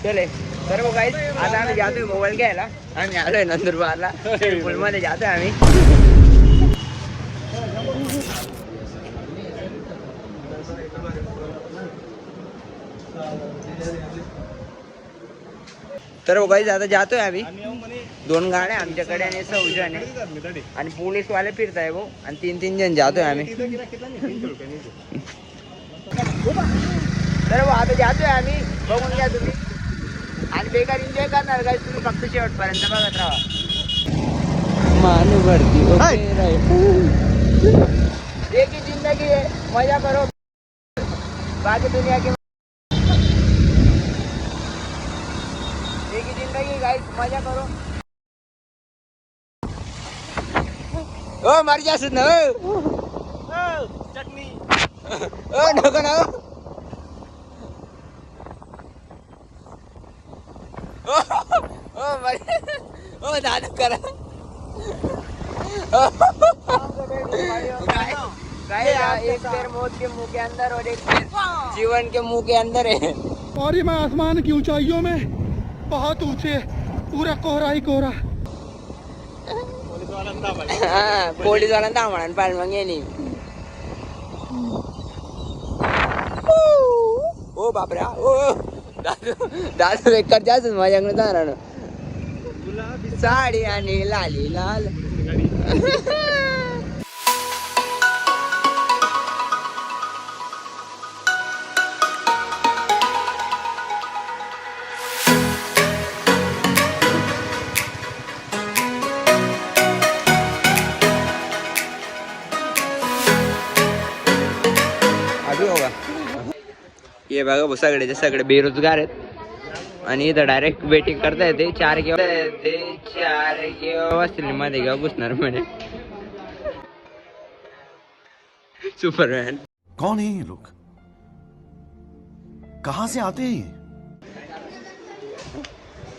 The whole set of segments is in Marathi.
चले तर मग गाईस आता आम्ही जातोय मोबाईल घ्यायला. आम्ही आलोय नंदुरबारला, पूलमध्ये जातोय आम्ही. तर गाईस आता जातोय आम्ही. 2 गाड्या आमच्याकडे आणि सौजन आहे आणि पोलीस वाले फिरताय भाऊ आणि 3 जण जातोय आम्ही. तर आता जातोय आम्ही, बघून घ्या तुम्ही आणि बेकार एन्जॉय करणार गाईस तुम्ही फक्त शेवटपर्यंत बघत राहा. मानवरती एक ही जिंदगी है, मजा करो बाकी दुनिया की एक ही जिंदगी गाइस, मजा करो. ओ मर जा सुन चटनी ओ नको ना ओ मर ओ दादू करा एक पैर मौत के मुंह के अंदर और एक पैर जीवन के मुंह के अंदर है. और ये मैं आसमान की ऊंचाइयों में बहुत ऊंचे, पूरा कोहरा ही कोहरा. पोलीस वाला म्हणा पाहिजे मग येणे. ओ बापरे ओ दादू दादू एक जास्त माझ्याकडे जाणार साडी आणि लाली लाल. हे बघा सगळे सगळे बेरोजगार आहेत आणि इथं डायरेक्ट वेटिंग करता येते. 4 वाजतील मध्ये घेऊ घुसणार म्हणे सुपरमॅन. कौन है ये लोग, कहां से आते हैं?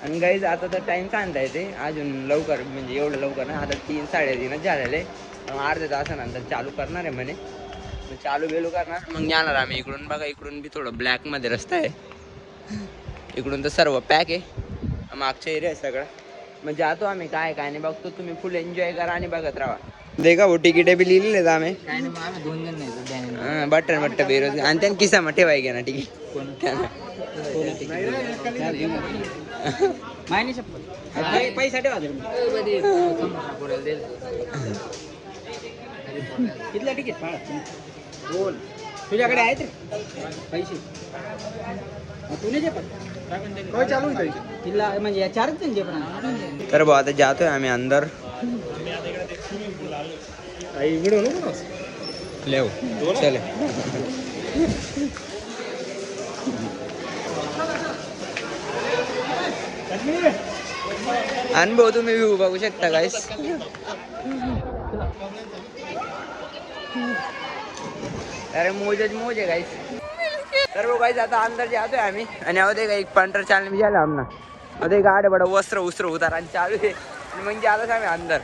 आणि गाईज आता तर टाइम सांगता येते अजून लवकर, म्हणजे एवढं लवकर ना, आता 3-3:30 झालेले. अर्ध्या तासानंतर चालू करणार आहे म्हणे. चालू बेलू करणार मग जाणार आम्ही इकडून. बघा इकडून बी थोडं ब्लॅक मध्ये रस्ता आहे, इकडून तर सर्व पॅक आहे, मागच्या एरिया आहे सगळं. मग जातो आम्ही, काय काय नाही बघतो. तुम्ही फुल एन्जॉय करा आणि बघत राहा. देखा वो तिकीट बी लिहिलेले आहेत आम्ही. बट्टन बट्ट बेरोजगार आणि त्यांनी किस्सा ठेवाय घ्या ना तिकीट. पैसा ठेवा कितला तिकीट बोल तुझ्याकडे आहेत रे पैसे. तुने जे पण चालू तिला म्हणजे या 4 जण जे पण. तर भाऊ आता जातोय आम्ही अंदर. लेव चले अनुभव तुम्ही व्ह्यू बघू शकता गाईस. अरे मोज आहे गाईस. तर वो गाईस आता अंदर जातोय आम्ही आणि अहो देखा एक पंटर चालने भी झाला आमना. अरे गाडे बडा वस्त्र उसत्र उतार आणि चालू आहे आणि म्हणजे आलोच आम्ही अंदर.